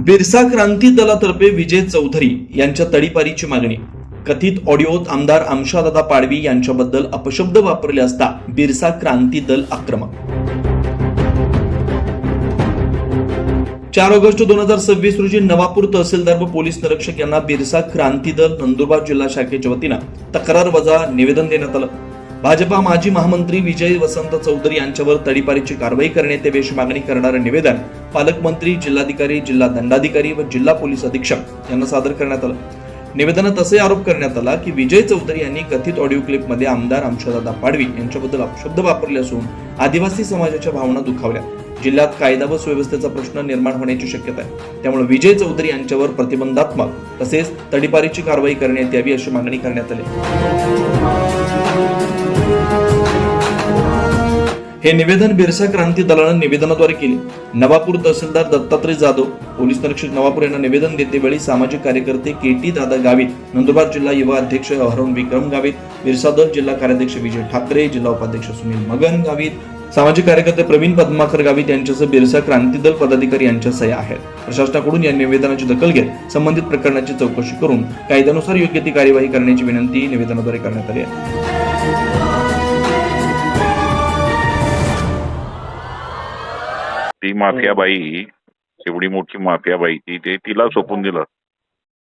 बिरसा क्रांती दलातर्फे विजय चौधरी यांच्या तडीपारीची मागणी. कथित ऑडिओत आमदार आमशादादा पाडवी यांच्याबद्दल अपशब्द वापरले असता बिरसा क्रांती दल आक्रमक. 4 ऑगस्ट 2026 रोजी नवापूर तहसीलदार व पोलीस निरीक्षक यांना बिरसा क्रांती दल नंदुरबार जिल्हा शाखेच्या वतीनं तक्रार वजा निवेदन देण्यात आलं. भाजपा माजी महामंत्री विजय वसंत चौधरी यांच्यावर तडीपारीची कारवाई करण्यात यावी अशी मागणी करणारं निवेदन पालकमंत्री, जिल्हाधिकारी, जिल्हा दंडाधिकारी व जिल्हा पोलीस अधीक्षक यांना सादर करण्यात आलं. निवेदनात असे आरोप करण्यात आला की विजय चौधरी यांनी कथित ऑडिओ क्लिपमध्ये आमदार आमशादादा पाडवी यांच्याबद्दल अपशब्द वापरले असून आदिवासी समाजाच्या भावना दुखावल्या. जिल्ह्यात कायदा व सुव्यवस्थेचा प्रश्न निर्माण होण्याची शक्यता आहे. त्यामुळे विजय चौधरी यांच्यावर प्रतिबंधात्मक तसेच तडीपारीची कारवाई करण्यात यावी अशी मागणी करण्यात आली. हे निवेदन बिरसा क्रांती दलानं निवेदनाद्वारे केले. नवापूर तहसीलदार दत्तात्रय जाधव, पोलीस निरीक्षक नवापूर यांना निवेदन देतेवेळी सामाजिक कार्यकर्ते केटी दादा गावित, नंदुरबार जिल्हा युवा अध्यक्ष अहरोन विक्रम गावित, बिरसा दल जिल्हा कार्याध्यक्ष विजय ठाकरे, जिल्हा उपाध्यक्ष सुनील मगन गावित, सामाजिक कार्यकर्ते प्रवीण पद्माकर गावित यांच्यासह बिरसा क्रांती दल पदाधिकारी यांच्या सह्या आहेत. प्रशासनाकडून या निवेदनाची दखल घेत संबंधित प्रकरणाची चौकशी करून कायद्यानुसार योग्य ती कार्यवाही करण्याची विनंती निवेदनाद्वारे करण्यात आली आहे. ती माफियाबाई, एवढी मोठी माफियाबाई ती तिला सोपून दिलं.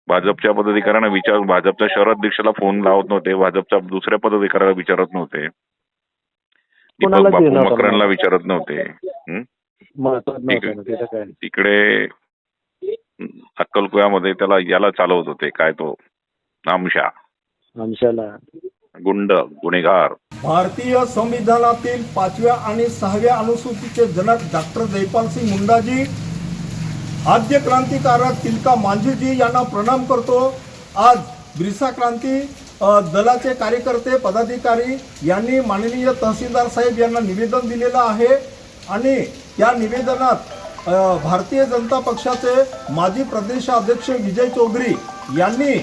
भाजपच्या पदाधिकाऱ्यांना भाजपच्या शहराध्यक्षाला फोन लावत नव्हते, भाजपच्या दुसऱ्या पदाधिकाऱ्याला विचारत नव्हते, दीपक बापू मकरांना विचारत नव्हते. तिकडे अक्कलकोयामध्ये त्याला याला चालवत होते, काय तो आमशाला गुंड गुन्हेगार. भारतीय संविधानातील 5व्या आणि 6व्या अनुसूचीचे जनक डॉक्टर जयपालसिंग मुंडाजी, आद्य क्रांतिकारक तिलका मांझीजी यांना प्रणाम करतो. आज बिरसा क्रांती दलाचे कार्यकर्ते पदाधिकारी यांनी माननीय तहसीलदार साहेब यांना निवेदन दिलेलं आहे आणि त्या निवेदनात भारतीय जनता पक्षाचे माजी प्रदेशाध्यक्ष विजय चौधरी यांनी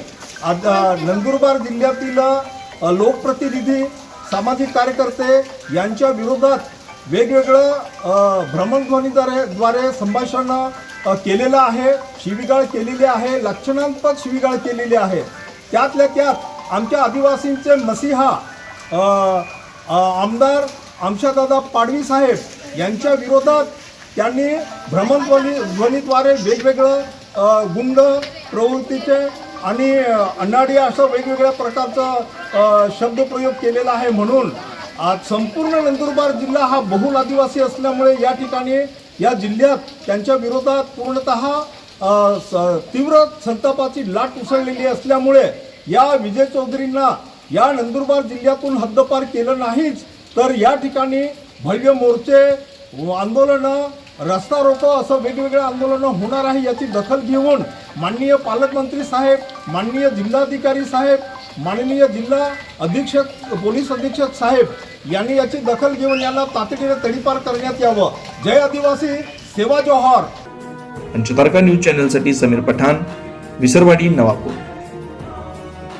नंदुरबार जिल्ह्यातील लोकप्रतिनिधी, सामाजिक कार्यकर्ते यांच्या विरोधात वेगवेगळं भ्रमणध्वनीद्वारे संभाषण केलेलं आहे, शिवीगाळ केलेली आहे, लक्षणात्मक शिवीगाळ केलेली आहे. त्यातल्या त्यात आमच्या आदिवासींचे मसीहा आमदार आमशादादा पाडवी साहेब यांच्या विरोधात त्यांनी भ्रमणध्वनीद्वारे वेगवेगळं गुंड प्रवृत्तीचे आणि अनाडी असं वेगवेगळ्या प्रकारचा शब्दप्रयोग केलेला आहे. म्हणून आज संपूर्ण नंदुरबार जिल्हा हा बहुल आदिवासी असल्यामुळे या ठिकाणी या जिल्ह्यात त्यांच्या विरोधात पूर्णतः तीव्र संतापाची लाट उसळलेली असल्यामुळे या विजय चौधरींना या नंदुरबार जिल्ह्यातून हद्दपार केलं नाहीच तर या ठिकाणी भव्य मोर्चे, आंदोलनं, रस्ता रोको असं वेगवेगळे आंदोलनं होणार आहे. याची दखल घेऊन माननीय पालकमंत्री साहेब, माननीय जिल्हाधिकारी साहेब, माननीय जिल्हा अधीक्षक, पोलीस अधीक्षक साहेब यांनी याची दखल घेऊन यांना तातडीने तडीपार करण्यात यावं. जय आदिवासी, सेवा जोहार. पंचतारका न्यूज चॅनलसाठी समीर पठाण, विसरवाडी, नवापूर.